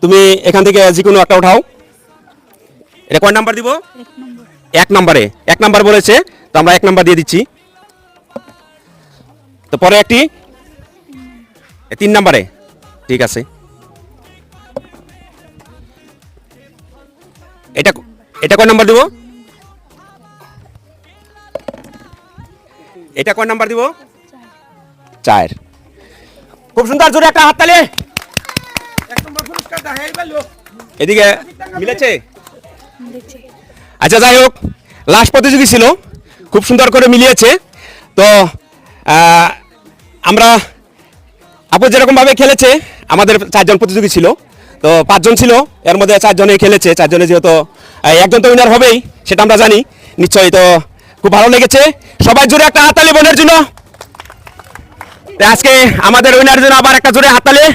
তুমি এখান থেকে যে কোনো একটা উঠাও। এটা কয় নাম্বার দিব? 1 নম্বরে। 1 নাম্বার বলেছে, তো আমরা 1 নাম্বার দিয়ে দিচ্ছি। তো পরে একটি 3 নাম্বারে। ঠিক আছে, এটা এটা কয় নাম্বার দিব? এটা কয় নাম্বার দিব? 4। খুব সুন্দর, জোরে একটা হাততালি। এদিকে মিলেছে? আচ্ছা, যাই হোক, লাস্ট প্রতিযোগী ছিল, খুব সুন্দর করে মিলিয়েছে। তো আমরা আপু যেরকমভাবে খেলেছে, আমাদের 4 জন প্রতিযোগী ছিল, তো 5 জন ছিল, এর মধ্যে 4 জনে খেলেছে। 4 জনে যেহেতু একজন তো উইনার হবেই, সেটা আমরা জানি নিশ্চয়ই। তো খুব ভালো লেগেছে, সবাই জোরে একটা হাততালি বোনের জন্য। আজকে আমাদের উইনার জন্য আবার একটা জোরে হাততালি।